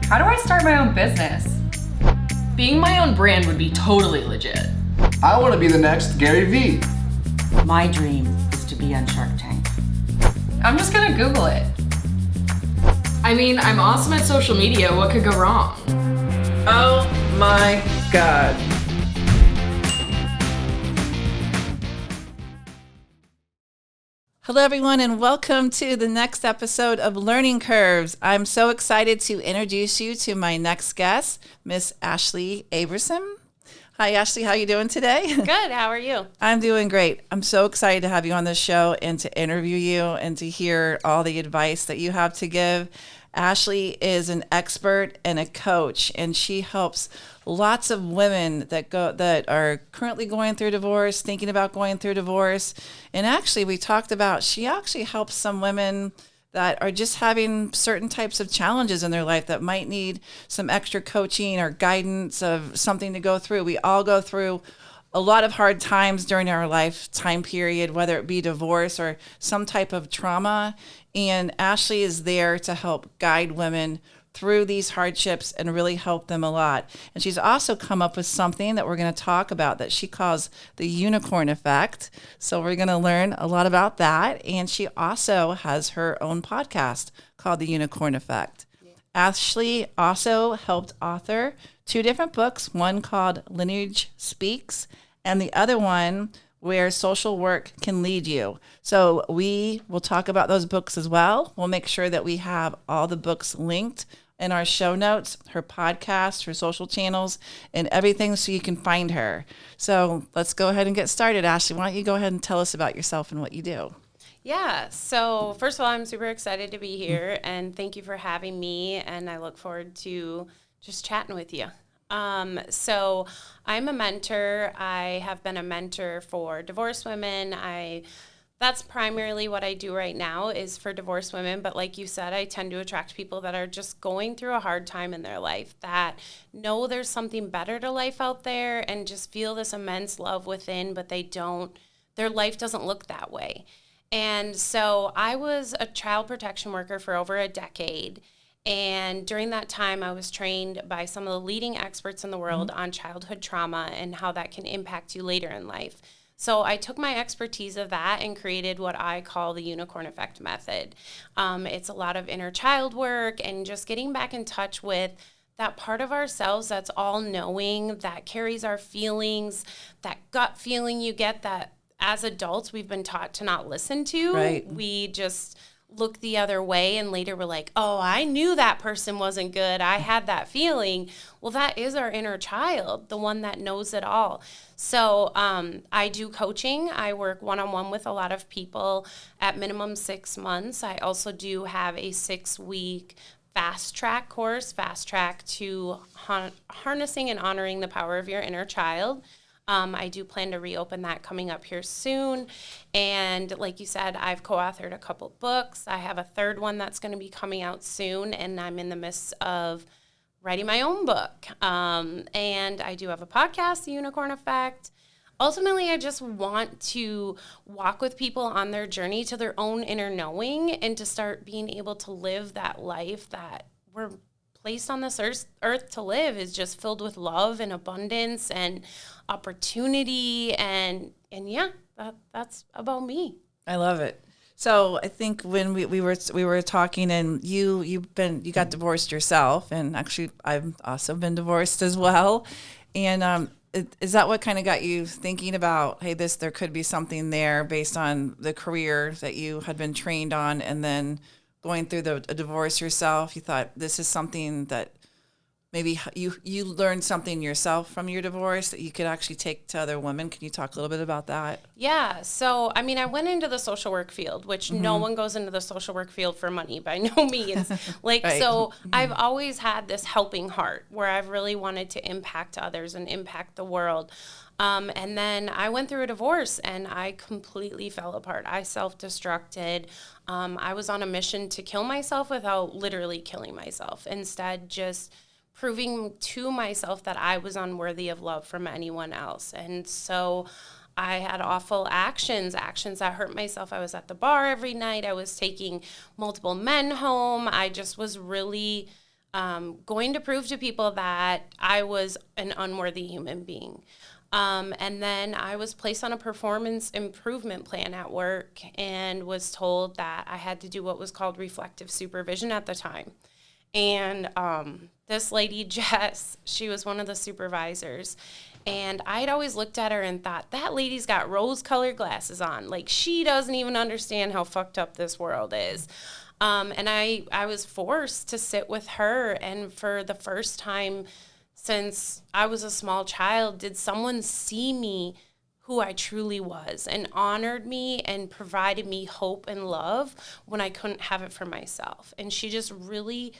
How do I start my own business? Being my own brand would be totally legit. I want to be the next Gary Vee. My dream is to be on Shark Tank. I'm just gonna Google it. I mean, I'm awesome at social media. What could go wrong? Oh my God. Hello, everyone, and welcome to the next episode of Learning Curves. I'm so excited to introduce you to my next guest, Miss Ashley Abramson. Hi, Ashley. How are you doing today? Good. How are you? I'm doing great. I'm so excited to have you on this show and to interview you and to hear all the advice that you have to give. Ashley is an expert and a coach, and she helps lots of women that are currently going through divorce, thinking about going through divorce. And actually, we talked about she actually helps some women that are just having certain types of challenges in their life that might need some extra coaching or guidance of something to go through. We all go through a lot of hard times during our lifetime period, whether it be divorce or some type of trauma. And Ashley is there to help guide women through these hardships and really help them a lot. And she's also come up with something that we're going to talk about that she calls the unicorn effect. So we're going to learn a lot about that. And she also has her own podcast called The Unicorn Effect. Yeah. Ashley also helped author 2 different books, one called Lineage Speaks and the other one Where Social Work Can Lead You. So we will talk about those books as well. We'll make sure that we have all the books linked in our show notes, her podcast, her social channels, and everything so you can find her. So let's go ahead and get started. Ashley, why don't you go ahead and tell us about yourself and what you do? Yeah. So first of all, I'm super excited to be here, and thank you for having me, and I look forward to just chatting with you. So I'm a mentor. I have been a mentor for divorced women. That's primarily what I do right now is for divorced women. But like you said, I tend to attract people that are just going through a hard time in their life, that know there's something better to life out there and just feel this immense love within, but their life doesn't look that way. And so I was a child protection worker for over a decade. And during that time, I was trained by some of the leading experts in the world on childhood trauma and how that can impact you later in life. So I took my expertise of that and created what I call the unicorn effect method. It's a lot of inner child work and just getting back in touch with that part of ourselves that's all knowing, that carries our feelings, that gut feeling you get that as adults we've been taught to not listen to. Right. We just look the other way, and later we're like, oh, I knew that person wasn't good. I had that feeling. Well, that is our inner child, the one that knows it all. So I do coaching. I work one-on-one with a lot of people at minimum 6 months. I also do have a 6-week fast track course, fast track to harnessing and honoring the power of your inner child. I do plan to reopen that coming up here soon. And like you said, I've co-authored a couple books. I have a 3rd one that's going to be coming out soon, and I'm in the midst of writing my own book. And I do have a podcast, The Unicorn Effect. Ultimately, I just want to walk with people on their journey to their own inner knowing and to start being able to live that life that we're placed on this earth to live, is just filled with love and abundance and opportunity, and yeah, that's about me. I love it. So I think when we were talking, and you got divorced yourself, and actually I've also been divorced as well, and is that what kind of got you thinking about, hey, there could be something there based on the career that you had been trained on, and then going through a divorce yourself, you thought this is something that maybe you learned something yourself from your divorce that you could actually take to other women. Can you talk a little bit about that? Yeah. So, I mean, I went into the social work field, which no one goes into the social work field for money by no means. Right. So I've always had this helping heart where I've really wanted to impact others and impact the world. And then I went through a divorce and I completely fell apart. I self-destructed. I was on a mission to kill myself without literally killing myself. Instead, just proving to myself that I was unworthy of love from anyone else. And so I had awful actions that hurt myself. I was at the bar every night. I was taking multiple men home. I just was really going to prove to people that I was an unworthy human being. And then I was placed on a performance improvement plan at work and was told that I had to do what was called reflective supervision at the time. And this lady, Jess, she was one of the supervisors. And I'd always looked at her and thought, that lady's got rose-colored glasses on. Like, she doesn't even understand how fucked up this world is. And I was forced to sit with her. And for the first time since I was a small child, did someone see me who I truly was and honored me and provided me hope and love when I couldn't have it for myself. And she just really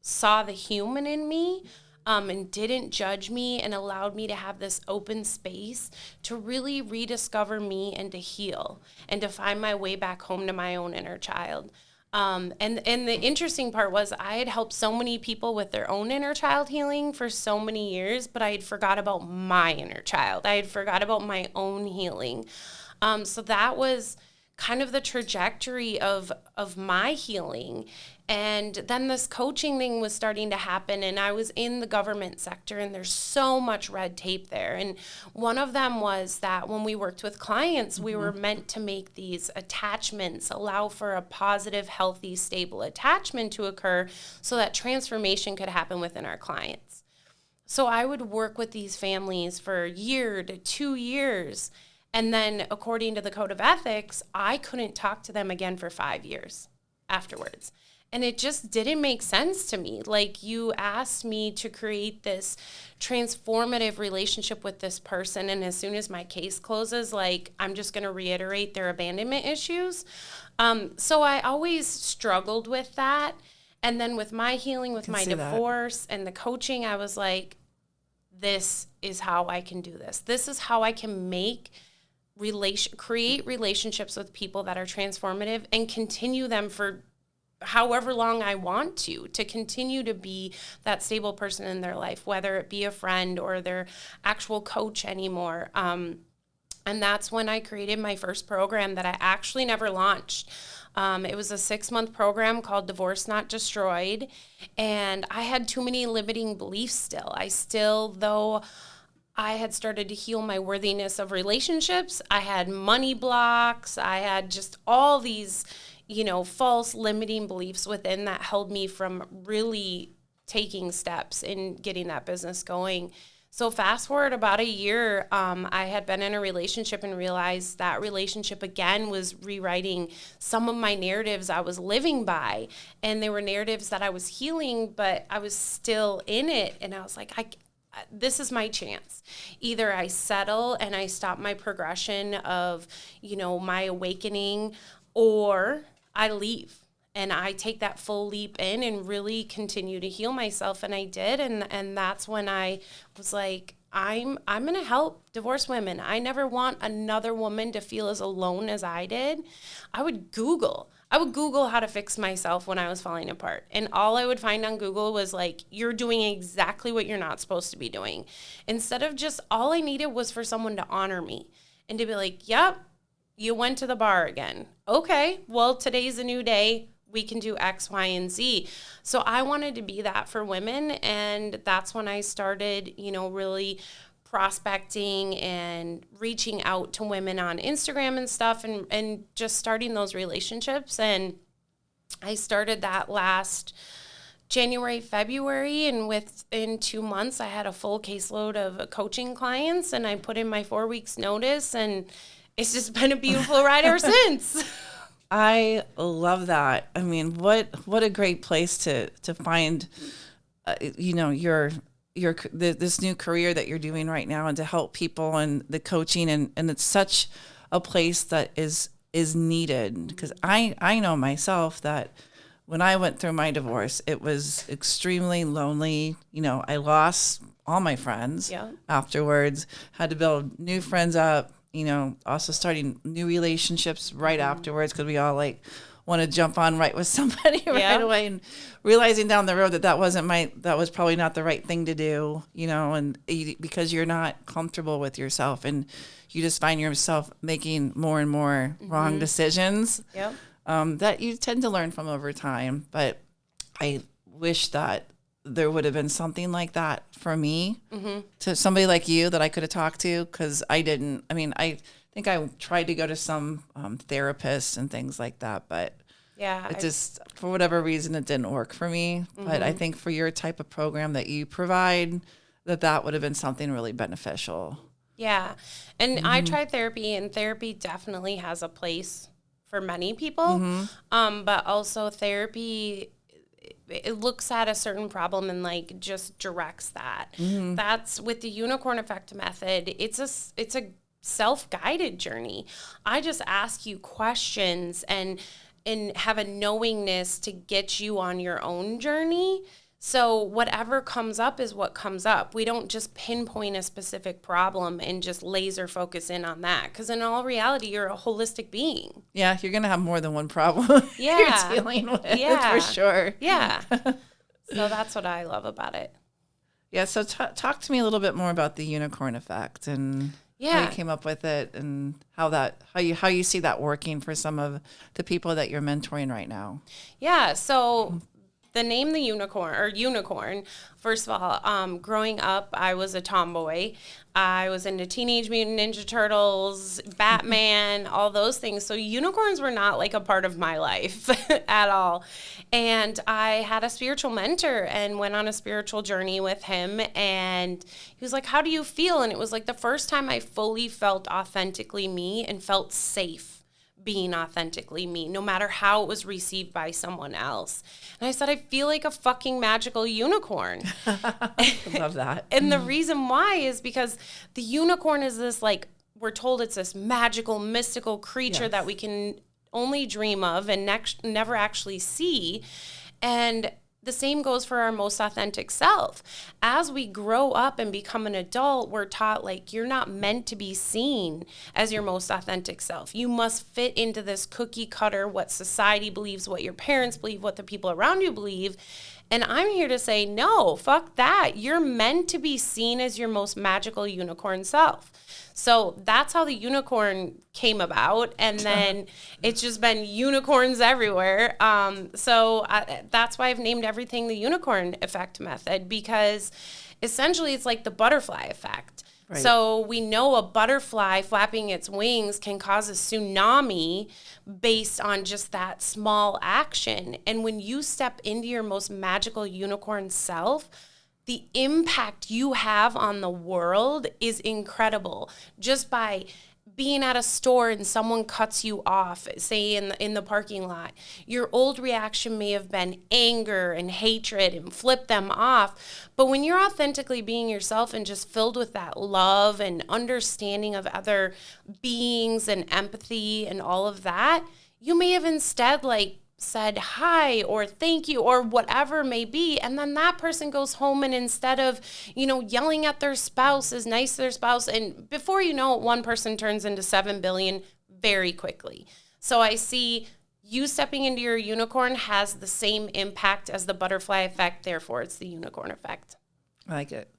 saw the human in me, and didn't judge me and allowed me to have this open space to really rediscover me and to heal and to find my way back home to my own inner child. And the interesting part was I had helped so many people with their own inner child healing for so many years, but I had forgot about my inner child. I had forgot about my own healing. So that was kind of the trajectory of my healing. And then this coaching thing was starting to happen, and I was in the government sector, and there's so much red tape there. And one of them was that when we worked with clients, we were meant to make these attachments allow for a positive, healthy, stable attachment to occur so that transformation could happen within our clients. So I would work with these families for a year to 2 years. And then according to the code of ethics, I couldn't talk to them again for 5 years afterwards. And it just didn't make sense to me. Like, you asked me to create this transformative relationship with this person, and as soon as my case closes, like, I'm just going to reiterate their abandonment issues. So I always struggled with that. And then with my healing, with my divorce and the coaching, I was like, this is how I can do this. This is how I can create relationships with people that are transformative and continue them for however long I want to continue to be that stable person in their life, whether it be a friend or their actual coach anymore. And that's when I created my first program that I actually never launched. It was a 6-month program called Divorce Not Destroyed. And I had too many limiting beliefs though I had started to heal my worthiness of relationships. I had money blocks. I had just all these false limiting beliefs within that held me from really taking steps in getting that business going. So fast forward about a year, I had been in a relationship and realized that relationship again was rewriting some of my narratives I was living by. And they were narratives that I was healing, but I was still in it. And I was like, this is my chance. Either I settle and I stop my progression of, my awakening, or I leave and I take that full leap in and really continue to heal myself. And I did. And that's when I was like, I'm going to help divorced women. I never want another woman to feel as alone as I did. I would Google how to fix myself when I was falling apart. And all I would find on Google was like, you're doing exactly what you're not supposed to be doing. Instead of just, all I needed was for someone to honor me and to be like, yep, you went to the bar again. Okay, well, today's a new day. We can do X, Y, and Z. So I wanted to be that for women. And that's when I started, really prospecting and reaching out to women on Instagram and stuff, and just starting those relationships. And I started that last January, February, and within 2 months, I had a full caseload of coaching clients, and I put in my 4 weeks notice, and it's just been a beautiful ride ever since. I love that. I mean, what a great place to find, this new career that you're doing right now, and to help people and the coaching, and it's such a place that is needed, because I know myself that when I went through my divorce, it was extremely lonely. I lost all my friends afterwards, had to build new friends up, also starting new relationships right afterwards, because we all want to jump on right with somebody right away, and realizing down the road that was probably not the right thing to do, and because you're not comfortable with yourself, and you just find yourself making more and more wrong decisions that you tend to learn from over time. But I wish that there would have been something like that for me, to somebody like you that I could have talked to, because I didn't. I mean, I think I tried to go to some therapists and things like that, but Yeah. it just, for whatever reason, it didn't work for me. But I think for your type of program that you provide, that would have been something really beneficial. Yeah. And I tried therapy, and therapy definitely has a place for many people. But also therapy, it looks at a certain problem and like just directs that. That's with the unicorn effect method. It's a self-guided journey. I just ask you questions and have a knowingness to get you on your own journey. So whatever comes up is what comes up. We don't just pinpoint a specific problem and just laser focus in on that. Because in all reality, you're a holistic being. Yeah, you're going to have more than one problem Yeah. you're dealing with, Yeah. for sure. Yeah. So that's what I love about it. Yeah, so talk to me a little bit more about the unicorn effect and how you came up with it, and how you see that working for some of the people that you're mentoring right now. Yeah, so the name the unicorn, first of all, growing up, I was a tomboy. I was into Teenage Mutant Ninja Turtles, Batman, all those things. So unicorns were not like a part of my life at all. And I had a spiritual mentor and went on a spiritual journey with him. And he was like, "How do you feel?" And it was like the first time I fully felt authentically me and felt safe being authentically me, no matter how it was received by someone else. And I said, "I feel like a fucking magical unicorn." I love that. And the reason why is because the unicorn is this, like, we're told it's this magical, mystical creature that we can only dream of and never actually see. And the same goes for our most authentic self. As we grow up and become an adult, we're taught, like, you're not meant to be seen as your most authentic self. You must fit into this cookie cutter, what society believes, what your parents believe, what the people around you believe. And I'm here to say, no, fuck that. You're meant to be seen as your most magical unicorn self. So that's how the unicorn came about. And then it's just been unicorns everywhere. So that's why I've named everything the unicorn effect method, because essentially it's like the butterfly effect. Right. So we know a butterfly flapping its wings can cause a tsunami based on just that small action. And when you step into your most magical unicorn self, the impact you have on the world is incredible. Just by being at a store and someone cuts you off, say in the parking lot, your old reaction may have been anger and hatred and flip them off. But when you're authentically being yourself and just filled with that love and understanding of other beings and empathy and all of that, you may have instead, like, said hi or thank you or whatever may be, and then that person goes home and instead of, yelling at their spouse, is nice to their spouse, and before you know it, one person turns into 7 billion very quickly. So I see you stepping into your unicorn has the same impact as the butterfly effect, therefore it's the unicorn effect. I like it.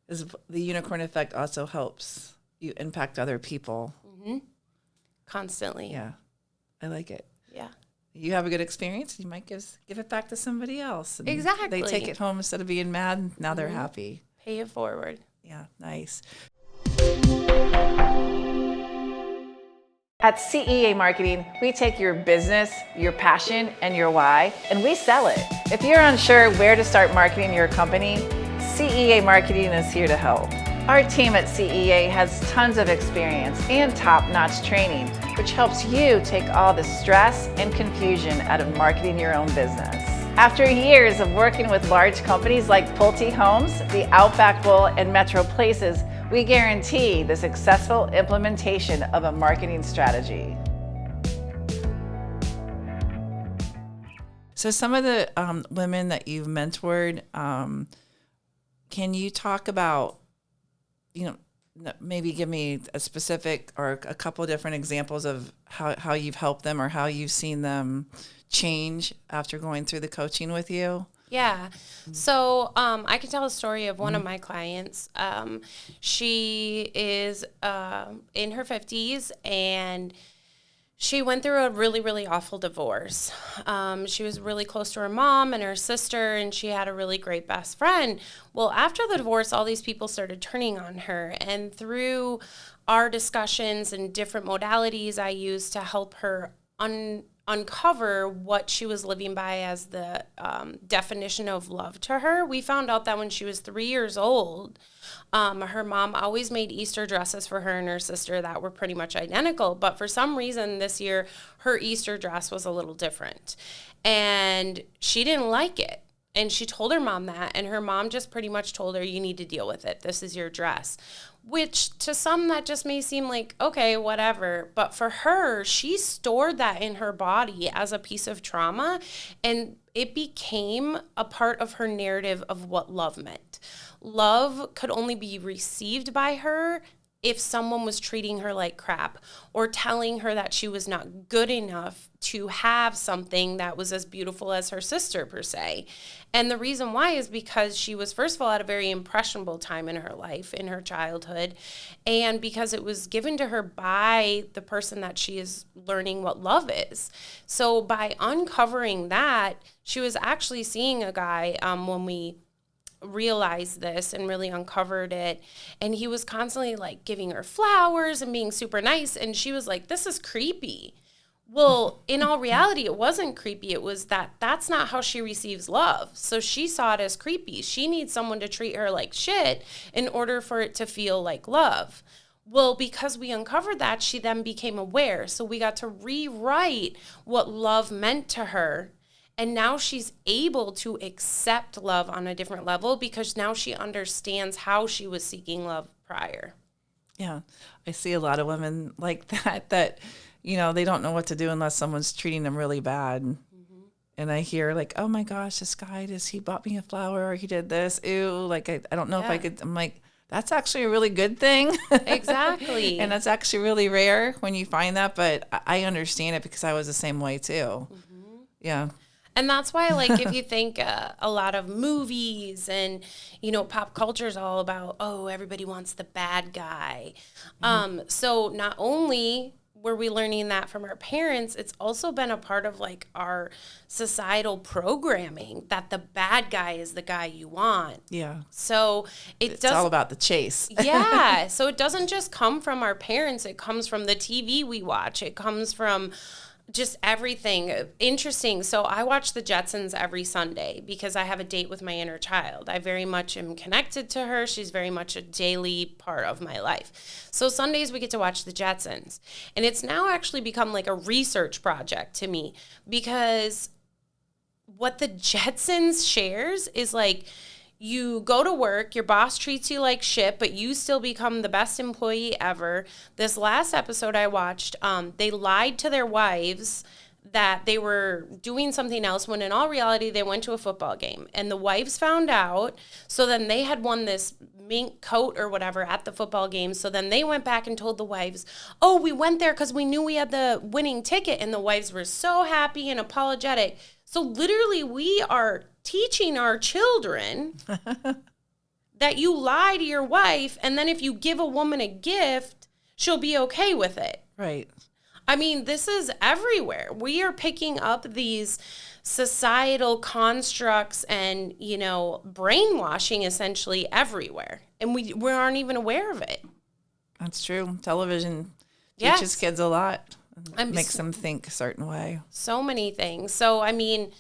The unicorn effect also helps you impact other people. Constantly. Yeah, I like it. Yeah. You have a good experience, you might give it back to somebody else. And exactly. They take it home instead of being mad. Now they're happy. Pay it forward. Yeah, nice. At CEA Marketing, we take your business, your passion, and your why, and we sell it. If you're unsure where to start marketing your company, CEA Marketing is here to help. Our team at CEA has tons of experience and top-notch training, which helps you take all the stress and confusion out of marketing your own business. After years of working with large companies like Pulte Homes, the Outback Bowl, and Metro Places, we guarantee the successful implementation of a marketing strategy. So some of the women that you've mentored, can you talk about, maybe give me a specific or a couple of different examples of how you've helped them or how you've seen them change after going through the coaching with you? Yeah. So I can tell a story of one of my clients. She is in her 50s, and She went through a really, really awful divorce. She was really close to her mom and her sister, and she had a really great best friend. Well, after the divorce, all these people started turning on her. And through our discussions and different modalities I used to help her uncover what she was living by as the definition of love to her, we found out that when she was 3 years old, her mom always made Easter dresses for her and her sister that were pretty much identical. But for some reason this year, her Easter dress was a little different. And she didn't like it. And she told her mom that. And her mom just pretty much told her, you need to deal with it. This is your dress. Which to some that just may seem like, okay, whatever. But for her, she stored that in her body as a piece of trauma. And it became a part of her narrative of what love meant. Love could only be received by her if someone was treating her like crap or telling her that she was not good enough to have something that was as beautiful as her sister, per se. And the reason why is because she was, first of all, at a very impressionable time in her life, in her childhood, and because it was given to her by the person that she is learning what love is. So by uncovering that, she was actually seeing a guy when we realized this and really uncovered it, and he was constantly like giving her flowers and being super nice, and she was like, this is creepy. Well, in all reality, it wasn't creepy. It was that's not how she receives love. So she saw it as creepy. She needs someone to treat her like shit in order for it to feel like love. Well, because we uncovered that, she then became aware. So we got to rewrite what love meant to her. And now she's able to accept love on a different level because now she understands how she was seeking love prior. Yeah. I see a lot of women like that, they don't know what to do unless someone's treating them really bad. Mm-hmm. And I hear like, oh my gosh, this guy, he bought me a flower or he did this. Ew. Like, I don't know if I could, I'm like, that's actually a really good thing. Exactly. And that's actually really rare when you find that. But I understand it because I was the same way too. Mm-hmm. Yeah. And that's why, like, if you think a lot of movies and, pop culture is all about, oh, everybody wants the bad guy. Mm-hmm. So not only were we learning that from our parents, it's also been a part of, like, our societal programming that the bad guy is the guy you want. Yeah. So it's all about the chase. Yeah. So it doesn't just come from our parents. It comes from the TV we watch. It comes from just everything. Interesting. So I watch the Jetsons every Sunday because I have a date with my inner child. I very much am connected to her. She's very much a daily part of my life. So Sundays we get to watch the Jetsons. And it's now actually become like a research project to me because what the Jetsons shares is like, you go to work, your boss treats you like shit, but you still become the best employee ever. This last episode I watched, they lied to their wives that they were doing something else when in all reality they went to a football game. And the wives found out, so then they had won this mink coat or whatever at the football game. So then they went back and told the wives, oh, we went there because we knew we had the winning ticket. And the wives were so happy and apologetic. So literally we are teaching our children that you lie to your wife, and then if you give a woman a gift, she'll be okay with it. Right. I mean, this is everywhere. We are picking up these societal constructs and, brainwashing essentially everywhere. And we aren't even aware of it. That's true. Television teaches kids a lot. Makes them think a certain way. So many things. So, I mean,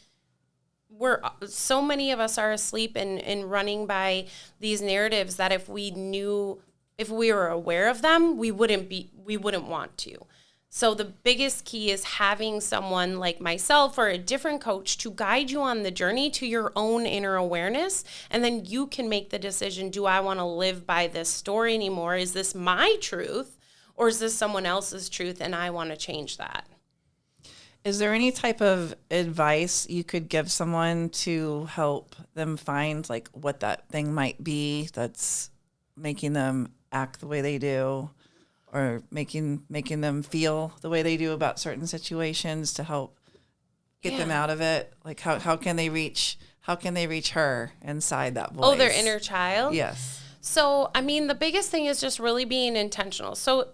so many of us are asleep and running by these narratives that if we were aware of them, we wouldn't want to. So the biggest key is having someone like myself or a different coach to guide you on the journey to your own inner awareness. And then you can make the decision, do I want to live by this story anymore? Is this my truth or is this someone else's truth? And I want to change that. Is there any type of advice you could give someone to help them find like what that thing might be that's making them act the way they do or making them feel the way they do about certain situations to help get them out of it? Like how can they reach her inside that voice? Oh, their inner child? Yes. So, I mean, the biggest thing is just really being intentional. So,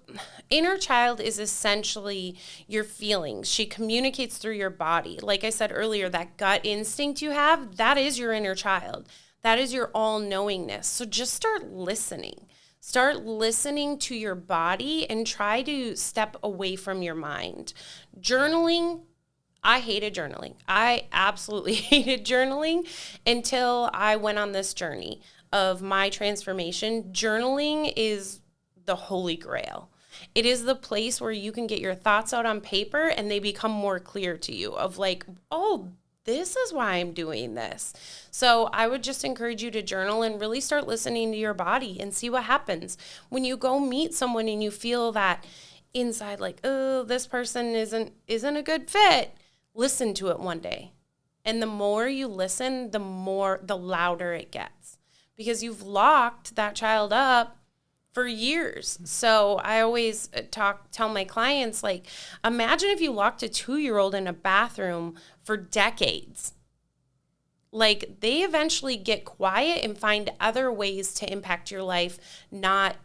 inner child is essentially your feelings. She communicates through your body. Like I said earlier, that gut instinct you have, that is your inner child. That is your all-knowingness. So just start listening. Start listening to your body and try to step away from your mind. Journaling, I hated journaling. I absolutely hated journaling until I went on this journey of my transformation. Journaling is the holy grail. It is the place where you can get your thoughts out on paper and they become more clear to you of like, oh, this is why I'm doing this. So I would just encourage you to journal and really start listening to your body and see what happens. When you go meet someone and you feel that inside, like, oh, this person isn't a good fit, listen to it one day. And the more you listen, the louder it gets. Because you've locked that child up for years. So I always tell my clients, like, imagine if you locked a 2-year-old in a bathroom for decades. Like, they eventually get quiet and find other ways to impact your life, not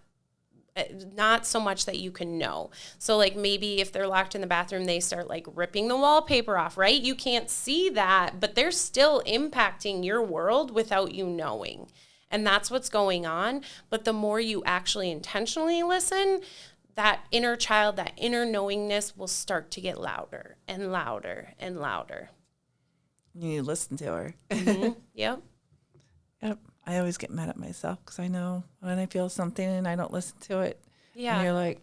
so much that you can know. So like maybe if they're locked in the bathroom, they start like ripping the wallpaper off, right? You can't see that, but they're still impacting your world without you knowing. And that's what's going on. But the more you actually intentionally listen, that inner child, that inner knowingness will start to get louder and louder and louder. You need to listen to her. Mm-hmm. Yep. Yep. I always get mad at myself because I know when I feel something and I don't listen to it. Yeah. And you're like,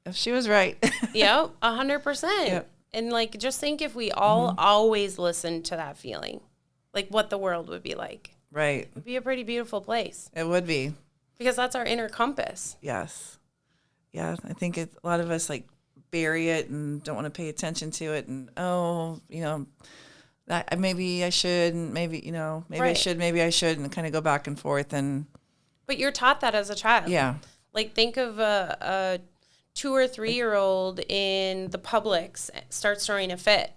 if she was right. Yep. 100%. Yep. And like, just think if we all always listened to that feeling, like what the world would be like. Right. It'd be a pretty beautiful place. It would be. Because that's our inner compass. Yes. Yeah. I think a lot of us like bury it and don't want to pay attention to it. And, that maybe I should, and maybe, maybe Right. I should, maybe I should, and kind of go back and forth. And But you're taught that as a child. yeah. Like think of a 2 or 3-year-old in the Publix starts throwing a fit.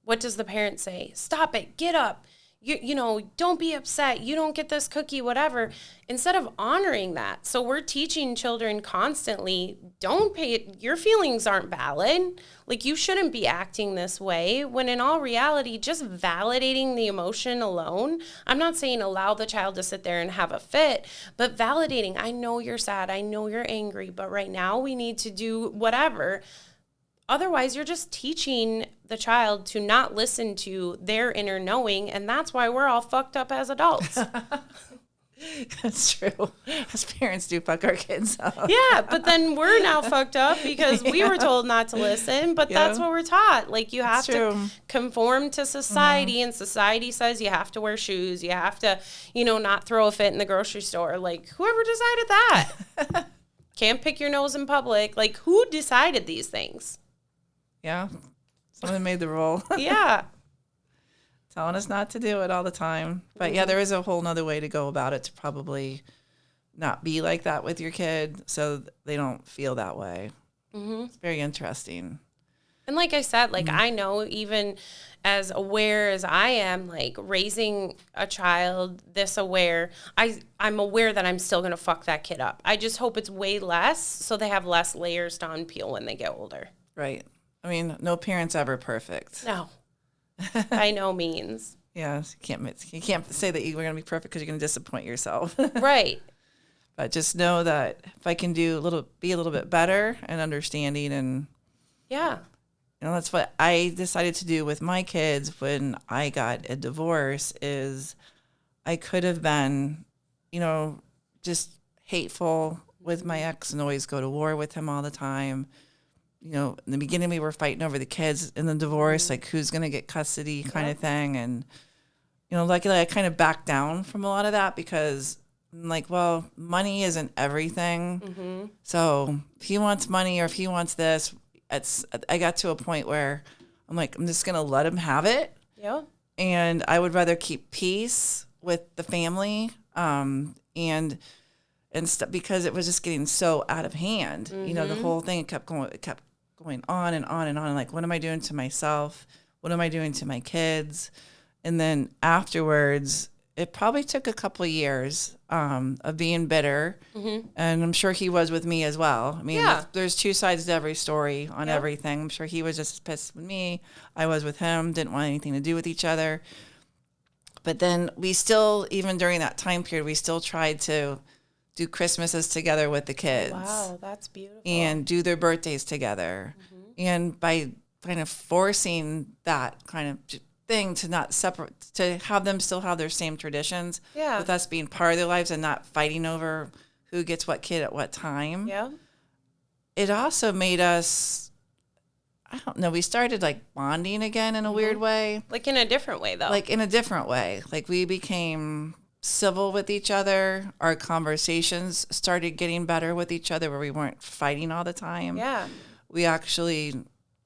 What does the parent say? Stop it, get up. Don't be upset. You don't get this cookie, whatever. Instead of honoring that. So we're teaching children constantly, your feelings aren't valid. Like you shouldn't be acting this way, when in all reality, just validating the emotion alone. I'm not saying allow the child to sit there and have a fit, but validating, I know you're sad. I know you're angry, but right now we need to do whatever. Otherwise, you're just teaching the child to not listen to their inner knowing, and that's why we're all fucked up as adults. That's true. As parents do fuck our kids up. Yeah, but then we're now fucked up because we were told not to listen, but that's what we're taught. Like, you have to conform to society, and society says you have to wear shoes, you have to, not throw a fit in the grocery store. Like, whoever decided that? Can't pick your nose in public. Like, who decided these things? Yeah. Someone made the rule. Yeah. Telling us not to do it all the time. But yeah, there is a whole nother way to go about it to probably not be like that with your kid so they don't feel that way. Mm-hmm. It's very interesting. And like I said, like I know even as aware as I am, like raising a child this aware, I'm aware that I'm still going to fuck that kid up. I just hope it's way less so they have less layers to unpeel when they get older. Right. I mean, no parent's ever perfect. No, by no means. Yeah, you can't say that you're going to be perfect because you're going to disappoint yourself. Right. But just know that if I can be a little bit better and understanding, and yeah, that's what I decided to do with my kids when I got a divorce. Is I could have been, just hateful with my ex and always go to war with him all the time. In the beginning, we were fighting over the kids in the divorce, like who's going to get custody kind of thing. And, luckily I kind of backed down from a lot of that because I'm like, well, money isn't everything. Mm-hmm. So if he wants money or if he wants this, I got to a point where I'm like, I'm just going to let him have it. Yeah. And I would rather keep peace with the family and stuff, because it was just getting so out of hand. Mm-hmm. The whole thing kept going on and on and on. Like, what am I doing to myself? What am I doing to my kids? And then afterwards, it probably took a couple of years of being bitter, and I'm sure he was with me as well. I mean, Yeah. there's two sides to every story on everything. I'm sure he was just as pissed with me. I was with him, didn't want anything to do with each other. But then we still, even during that time period, we still tried to do Christmases together with the kids. Wow, that's beautiful. And do their birthdays together. And by kind of forcing that kind of thing to not separate, to have them still have their same traditions, Yeah. with us being part of their lives and not fighting over who gets what kid at what time. Yeah. It also made us, I don't know, we started like bonding again in a weird way. Like in a different way, though. Like in a different way. Like we became civil with each other. Our conversations started getting better with each other where we weren't fighting all the time. yeah. We actually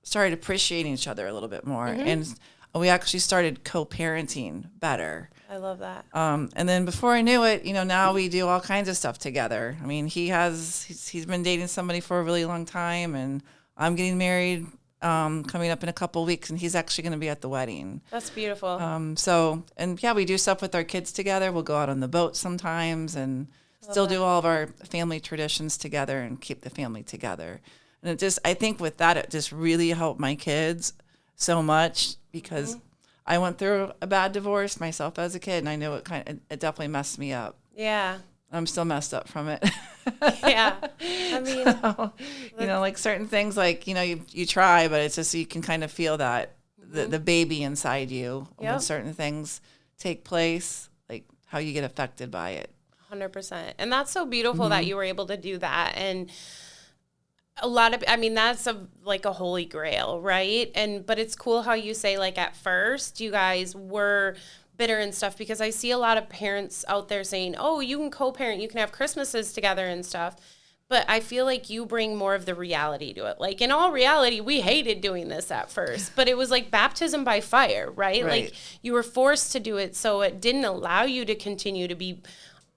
started appreciating each other a little bit more. And we actually started co-parenting better. I love that. And then before I knew it, now we do all kinds of stuff together. I mean, he's been dating somebody for a really long time, and I'm getting married coming up in a couple of weeks, and he's actually going to be at the wedding. That's beautiful. We do stuff with our kids together. We'll go out on the boat sometimes and still do all of our family traditions together and keep the family together. And I think with that, it just really helped my kids so much because I went through a bad divorce myself as a kid, and I know it definitely messed me up. yeah. I'm still messed up from it. Yeah. I mean, Like certain things, like, you try, but it's just, you can kind of feel that the baby inside you when Yep. certain things take place, like how you get affected by it. 100%. And that's so beautiful that you were able to do that. And a lot of, that's like a holy grail, right? But it's cool how you say, like, at first you guys were bitter and stuff, because I see a lot of parents out there saying, oh, you can co-parent, you can have Christmases together and stuff. But I feel like you bring more of the reality to it. Like, in all reality, we hated doing this at first, but it was like baptism by fire, right? Like, you were forced to do it, so it didn't allow you to continue to be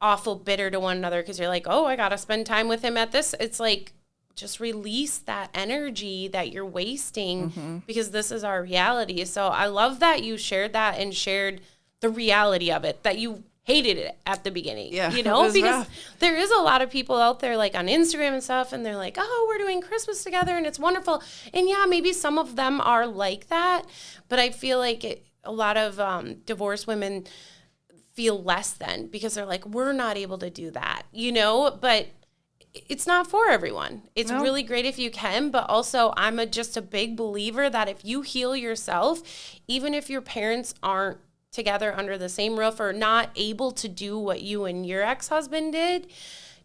awful bitter to one another because you're like, oh, I got to spend time with him at this. It's like, just release that energy that you're wasting because this is our reality. So I love that you shared that and shared the reality of it, that you hated it at the beginning. Yeah, it because was rough. there is a lot of people out there, like on Instagram and stuff, and they're like, oh, we're doing Christmas together and it's wonderful. And yeah, maybe some of them are like that, but I feel like a lot of divorced women feel less than because they're like, we're not able to do that, but it's not for everyone. It's really great if you can, but also I'm just a big believer that if you heal yourself, even if your parents aren't together under the same roof or not able to do what you and your ex-husband did,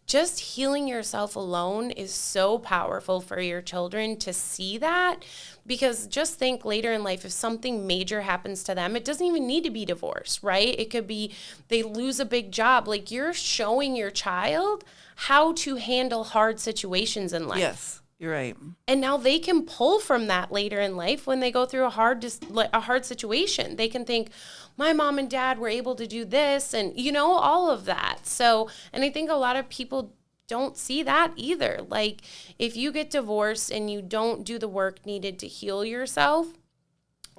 just healing yourself alone is so powerful for your children to see that. Because just think later in life, if something major happens to them, it doesn't even need to be divorce, right? It could be they lose a big job. Like, you're showing your child how to handle hard situations in life. Yes, you're right. And now they can pull from that later in life when they go through a hard situation. They can think, my mom and dad were able to do this and, all of that. So, and I think a lot of people don't see that either. Like, if you get divorced and you don't do the work needed to heal yourself,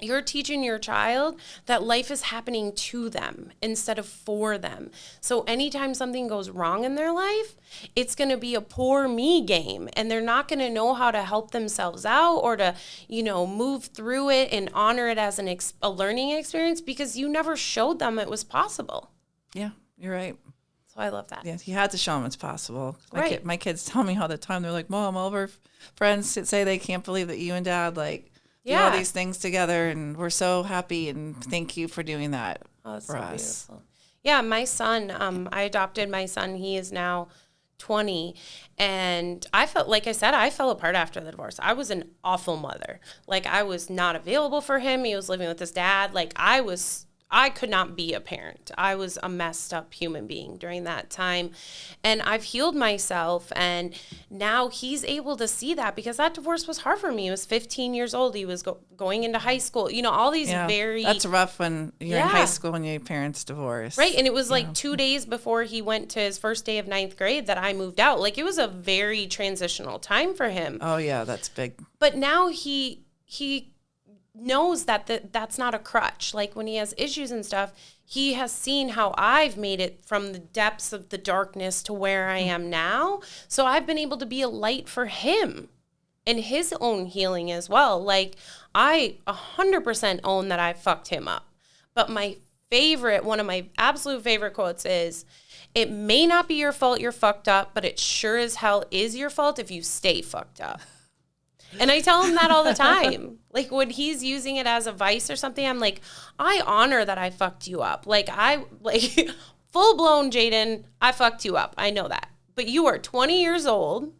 you're teaching your child that life is happening to them instead of for them. So anytime something goes wrong in their life, it's going to be a poor me game, and they're not going to know how to help themselves out or to, move through it and honor it as a learning experience because you never showed them it was possible. Yeah, you're right. So I love that. Yeah, you had to show them it's possible. Right. My kids tell me all the time, they're like, Mom, all of our friends say they can't believe that you and Dad, do all these things together, and we're so happy, and thank you for doing that for us. Beautiful. Yeah, my son, I adopted my son. He is now 20, and I felt apart after the divorce. I was an awful mother. I was not available for him. He was living with his dad. I could not be a parent. I was a messed up human being during that time. And I've healed myself. And now he's able to see that because that divorce was hard for me. He was 15 years old. He was going into high school. All these That's rough when you're in high school and your parents divorce. Right. And it was 2 days before he went to his first day of 9th grade that I moved out. It was a very transitional time for him. Oh, yeah, that's big. But now he knows that that's not a crutch. Like when he has issues and stuff, he has seen how I've made it from the depths of the darkness to where I am now. So I've been able to be a light for him and his own healing as well. Like I 100% own that I fucked him up. But one of my absolute favorite quotes is, it may not be your fault you're fucked up, but it sure as hell is your fault if you stay fucked up. And I tell him that all the time. Like when he's using it as a vice or something, I'm like, I honor that I fucked you up. Like full blown Jaden, I fucked you up. I know that. But you are 20 years old.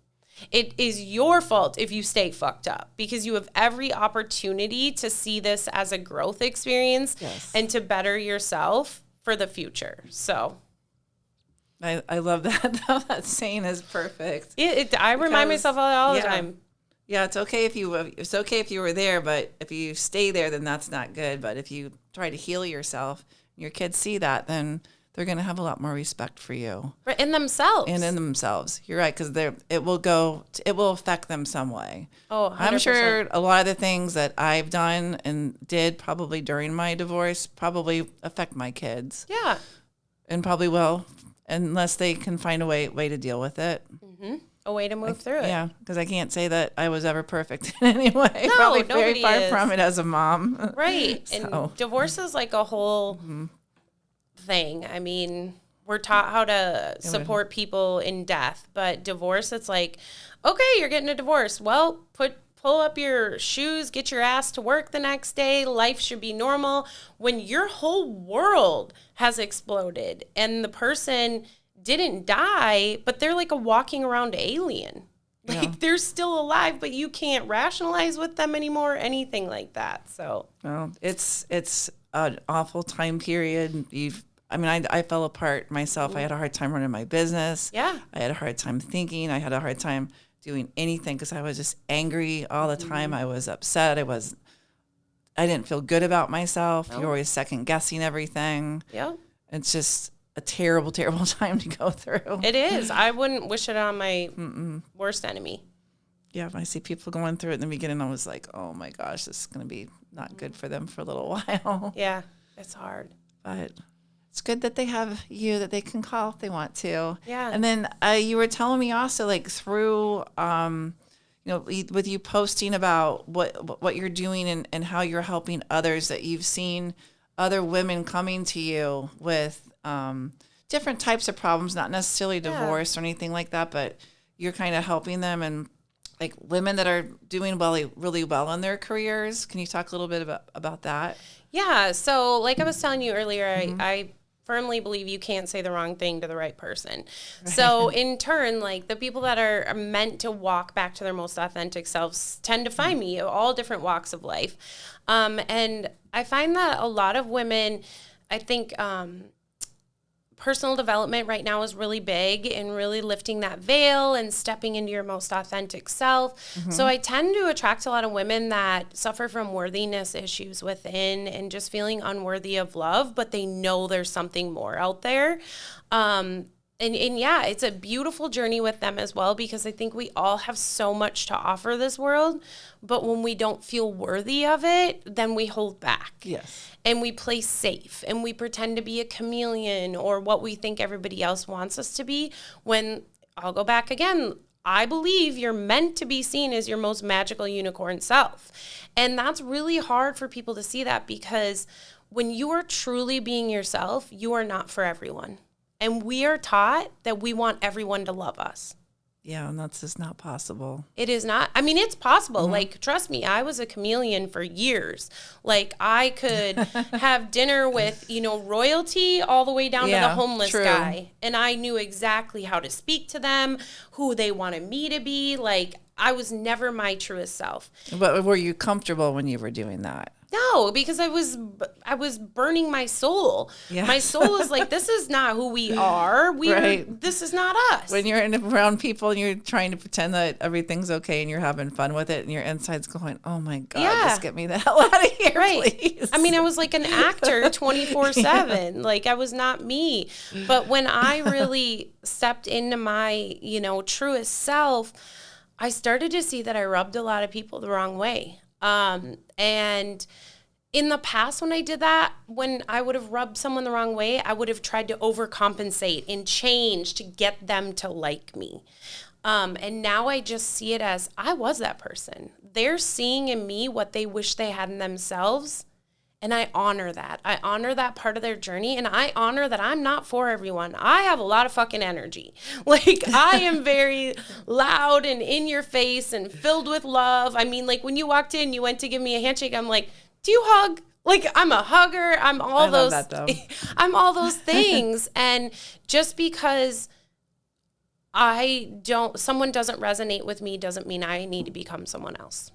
It is your fault if you stay fucked up, because you have every opportunity to see this as a growth experience and to better yourself for the future. So I love that. That saying is perfect. I remind myself of it all the time. Yeah, it's okay if you were there, but if you stay there, then that's not good. But if you try to heal yourself, your kids see that, then they're going to have a lot more respect for you. Right, in themselves. And in themselves. You're right, because it will affect them some way. Oh, 100%. I'm sure a lot of the things that I've done and did probably during my divorce probably affect my kids. Yeah. And probably will, unless they can find a way to deal with it. Mm-hmm. A way to move through it. Yeah, because I can't say that I was ever perfect in any way. No, probably nobody very far is. from it as a mom. Right. So. And divorce is like a whole thing. I mean, we're taught how to support people in death, but divorce, it's like, okay, you're getting a divorce. Well, pull up your shoes, get your ass to work the next day. Life should be normal. When your whole world has exploded and the person didn't die, but they're like a walking around alien. Like they're still alive, but you can't rationalize with them anymore, anything like that. So, well, it's an awful time period. I fell apart myself. I had a hard time running my business. Yeah. I had a hard time thinking. I had a hard time doing anything because I was just angry all the time. I was upset. I didn't feel good about myself. You're always second guessing everything. Yeah. It's just a terrible, terrible time to go through. It is. I wouldn't wish it on my worst enemy. Yeah, when I see people going through it in the beginning, I was like, oh my gosh, this is going to be not good for them for a little while. Yeah, it's hard. But it's good that they have you that they can call if they want to. Yeah. And then you were telling me also, like, through, with you posting about what you're doing and how you're helping others, that you've seen other women coming to you with different types of problems, not necessarily divorce or anything like that, but you're kind of helping them, and like women that are doing really well in their careers. Can you talk a little bit about that? Yeah. So like I was telling you earlier, I firmly believe you can't say the wrong thing to the right person. Right. So in turn, like the people that are meant to walk back to their most authentic selves tend to find me, all different walks of life. And I find that a lot of women, I think, personal development right now is really big and really lifting that veil and stepping into your most authentic self. So I tend to attract a lot of women that suffer from worthiness issues within and just feeling unworthy of love, but they know there's something more out there. And yeah, it's a beautiful journey with them as well, because I think we all have so much to offer this world, but when we don't feel worthy of it, then we hold back. Yes. And we play safe and we pretend to be a chameleon or what we think everybody else wants us to be, when I'll go back again. I believe you're meant to be seen as your most magical unicorn self. And that's really hard for people to see that, because when you are truly being yourself, you are not for everyone. And we are taught that we want everyone to love us. Yeah, and that's just not possible. It is not. I mean, it's possible. Like, trust me, I was a chameleon for years. Like, I could have dinner with, royalty all the way down to the homeless guy. And I knew exactly how to speak to them, who they wanted me to be. Like, I was never my truest self. But were you comfortable when you were doing that? No, because I was burning my soul. Yeah. My soul is like, this is not who we are. This is not us. When you're around people and you're trying to pretend that everything's okay and you're having fun with it, and your inside's going, oh my God, just get me the hell out of here, please. I mean, I was like an actor 24/7. Like, I was not me. But when I really stepped into my, truest self, I started to see that I rubbed a lot of people the wrong way. And in the past, when I did that, when I would have rubbed someone the wrong way, I would have tried to overcompensate and change to get them to like me. And now I just see it as I was that person. They're seeing in me what they wish they had in themselves. And I honor that. I honor that part of their journey. And I honor that I'm not for everyone. I have a lot of fucking energy. Like, I am very loud and in your face and filled with love. I mean, like, when you walked in, you went to give me a handshake. I'm like, do you hug? Like, I'm a hugger. I'm all I those. love that, though. I'm all those things. And just because someone doesn't resonate with me doesn't mean I need to become someone else.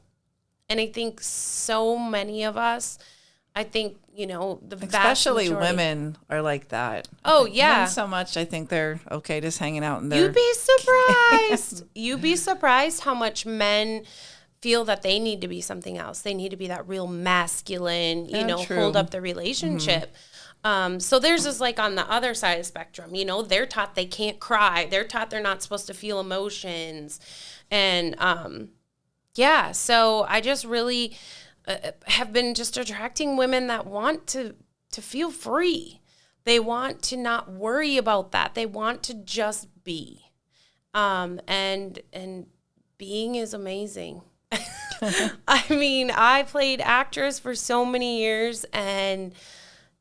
And I think so many of us, the Especially vast majority, women are like that. Oh, yeah. Men so much, I think they're okay just hanging out in their... You'd be surprised. You'd be surprised how much men feel that they need to be something else. They need to be that real masculine, True. hold up the relationship. So theirs is like on the other side of the spectrum. They're taught they can't cry. They're taught they're not supposed to feel emotions. And so I just really have been just attracting women that want to feel free. They want to not worry about that. They want to just be. And being is amazing. I mean, I played actress for so many years, and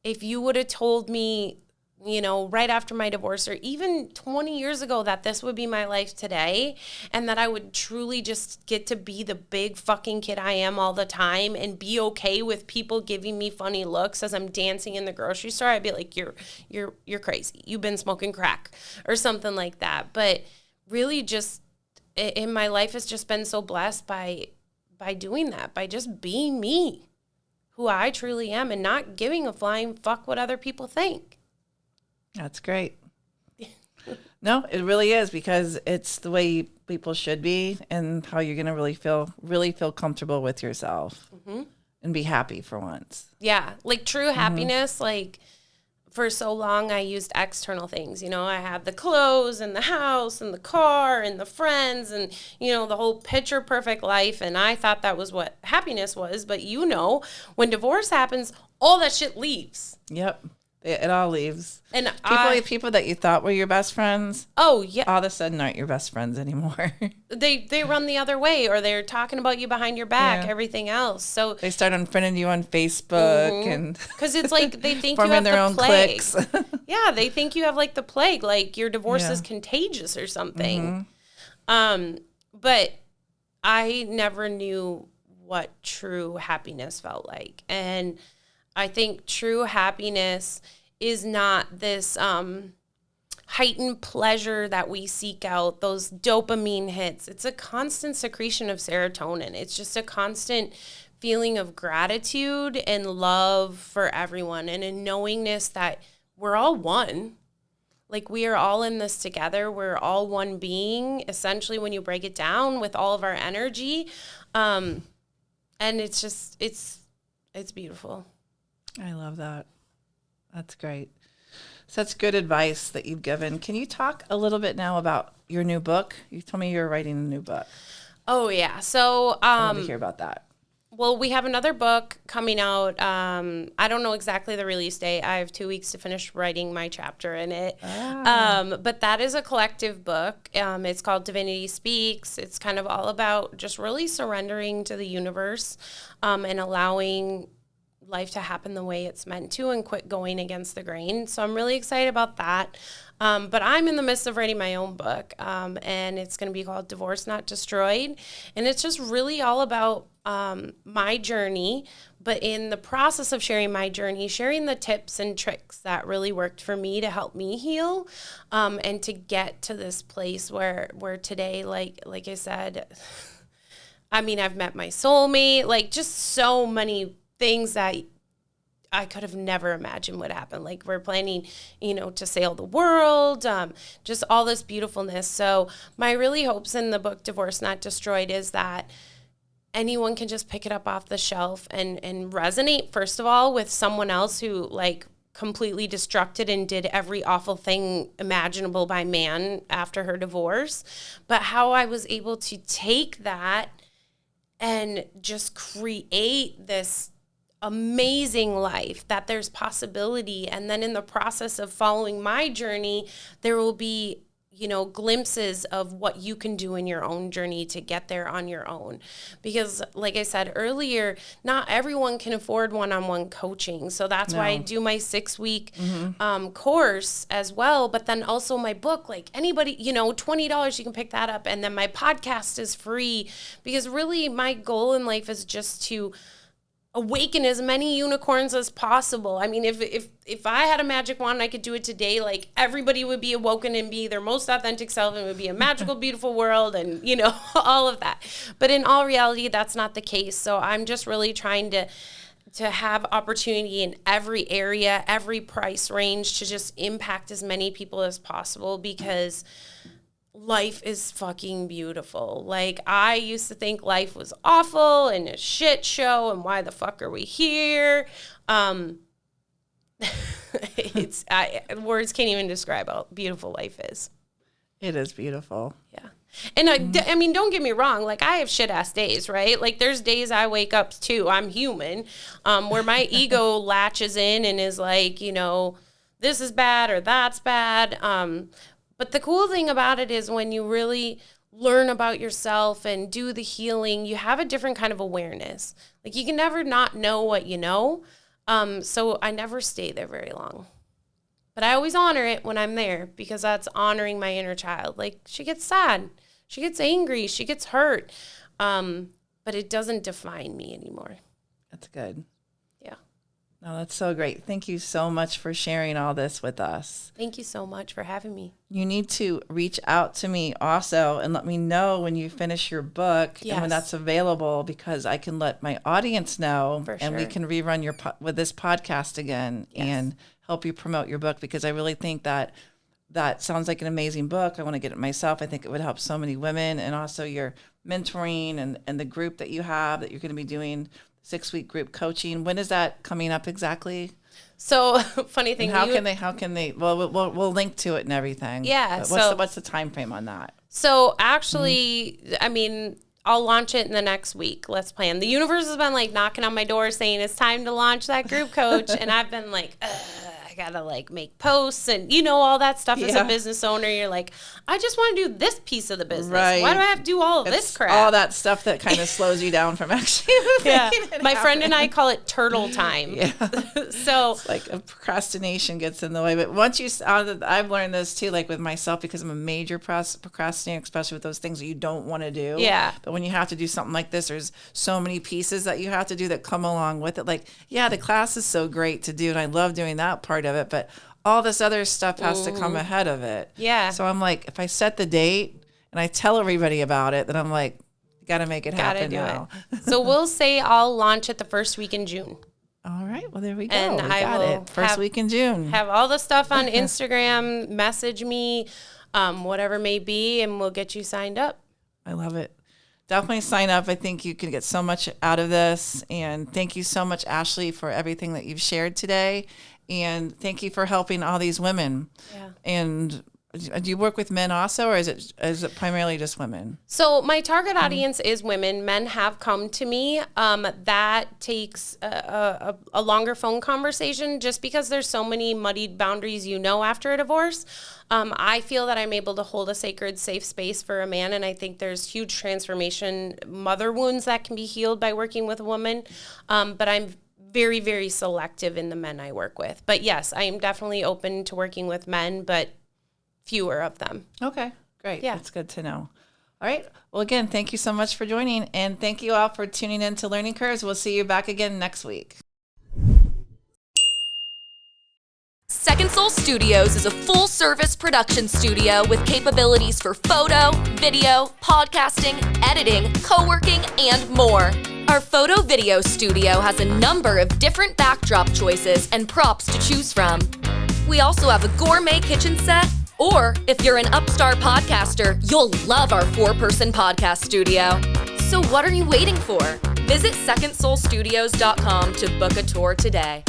if you would have told me, right after my divorce or even 20 years ago that this would be my life today and that I would truly just get to be the big fucking kid I am all the time and be okay with people giving me funny looks as I'm dancing in the grocery store, I'd be like, you're crazy. You've been smoking crack or something like that. But really just in my life has just been so blessed by doing that, by just being me, who I truly am, and not giving a flying fuck what other people think. That's great. No, it really is, because it's the way people should be and how you're going to really feel comfortable with yourself and be happy for once. Yeah. Like true happiness, like for so long I used external things. I had the clothes and the house and the car and the friends and, the whole picture perfect life. And I thought that was what happiness was. But when divorce happens, all that shit leaves. Yep. It all leaves. And people that you thought were your best friends, oh yeah, all of a sudden aren't your best friends anymore. They run the other way, or they're talking about you behind your back, everything else. So they start unfriending you on Facebook and because it's like they think you forming have their the own plague. cliques. Yeah, they think you have like the plague, like your divorce is contagious or something. But I never knew what true happiness felt like, and I think true happiness is not this heightened pleasure that we seek out, those dopamine hits. It's a constant secretion of serotonin. It's just a constant feeling of gratitude and love for everyone, and a knowingness that we're all one. Like, we are all in this together. We're all one being, essentially, when you break it down, with all of our energy. And it's just, it's beautiful. I love that. That's great. Such good advice that you've given. Can you talk a little bit now about your new book? You told me you're writing a new book. Oh, yeah. So, I want to hear about that. Well, we have another book coming out. I don't know exactly the release date. I have 2 weeks to finish writing my chapter in it. But that is a collective book. It's called Divinity Speaks. It's kind of all about just really surrendering to the universe and allowing life to happen the way it's meant to, and quit going against the grain. So I'm really excited about that. But I'm in the midst of writing my own book, and it's going to be called Divorce Not Destroyed. And it's just really all about my journey, but in the process of sharing my journey, sharing the tips and tricks that really worked for me to help me heal, and to get to this place where today, like I said, I mean, I've met my soulmate, like just so many things that I could have never imagined would happen. Like, we're planning, to sail the world, just all this beautifulness. So my really hopes in the book Divorce Not Destroyed is that anyone can just pick it up off the shelf and resonate, first of all, with someone else who completely destructed and did every awful thing imaginable by man after her divorce, but how I was able to take that and just create this amazing life, that there's possibility. And then in the process of following my journey, there will be, you know, glimpses of what you can do in your own journey to get there on your own. Because like I said earlier, not everyone can afford one-on-one coaching. So that's why I do my 6-week course as well. But then also my book, like anybody, you know, $20, you can pick that up. And then my podcast is free, because really my goal in life is just to awaken as many unicorns as possible. I mean, if I had a magic wand and I could do it today, like everybody would be awoken and be their most authentic self, and it would be a magical, beautiful world, and you know, all of that. But in all reality, that's not the case. So I'm just really trying to have opportunity in every area, every price range, to just impact as many people as possible, because life is fucking beautiful. Like, I used to think life was awful and a shit show, and why the fuck are we here? Words can't even describe how beautiful life is. It is beautiful. Yeah. And I mean, don't get me wrong. Like, I have shit ass days, right? Like, there's days I wake up too. I'm human, where my ego latches in and is like, you know, this is bad or that's bad. But the cool thing about it is when you really learn about yourself and do the healing, you have a different kind of awareness. Like, you can never not know what you know. So I never stay there very long. But I always honor it when I'm there, because that's honoring my inner child. Like, she gets sad, she gets angry, she gets hurt. But it doesn't define me anymore. That's good. Yeah. No, that's so great. Thank you so much for sharing all this with us. Thank you so much for having me. You need to reach out to me also and let me know when you finish your book and when that's available, because I can let my audience know, and we can rerun your with this podcast again and help you promote your book, because I really think that sounds like an amazing book. I want to get it myself. I think it would help so many women, and also your mentoring and the group that you have that you're going to be doing, 6-week group coaching. When is that coming up exactly? So funny thing. And how can they, well, we'll link to it and everything. Yeah. But what's the time frame on that? So actually, I mean, I'll launch it in the next week. Let's plan. The universe has been like knocking on my door saying it's time to launch that group coach. And I've been like, I gotta like make posts and, you know, all that stuff. As a business owner, you're like, I just want to do this piece of the business. Right. Why do I have to do all of this crap? All that stuff that kind of slows you down from actually My friend and I call it turtle time. So it's like a procrastination gets in the way. But once I've learned this too, like with myself, because I'm a major procrastinator, especially with those things that you don't want to do. Yeah. But when you have to do something like this, there's so many pieces that you have to do that come along with it. Like, the class is so great to do, and I love doing that part of it, but all this other stuff has to come ahead of it. Yeah. So I'm like, if I set the date and I tell everybody about it, then I'm like, got to make it happen now. So we'll say I'll launch it the first week in June. All right. Well, there we go. And I will first week in June. Have all the stuff on Instagram, message me, whatever may be, and we'll get you signed up. I love it. Definitely sign up. I think you can get so much out of this. And thank you so much, Ashley, for everything that you've shared today. And thank you for helping all these women. Yeah. And do you work with men also, or is it primarily just women? So my target audience is women. Men have come to me. That takes a longer phone conversation, just because there's so many muddied boundaries, after a divorce. I feel that I'm able to hold a sacred, safe space for a man, and I think there's huge transformation, mother wounds that can be healed by working with a woman. But I'm very, very selective in the men I work with. But yes, I am definitely open to working with men, but fewer of them. Okay, great. Yeah. That's good to know. All right. Well, again, thank you so much for joining, and thank you all for tuning in to Learning Curves. We'll see you back again next week. Second Soul Studios is a full-service production studio with capabilities for photo, video, podcasting, editing, co-working, and more. Our photo video studio has a number of different backdrop choices and props to choose from. We also have a gourmet kitchen set, or if you're an upstart podcaster, you'll love our 4-person podcast studio. So what are you waiting for? Visit secondsoulstudios.com to book a tour today.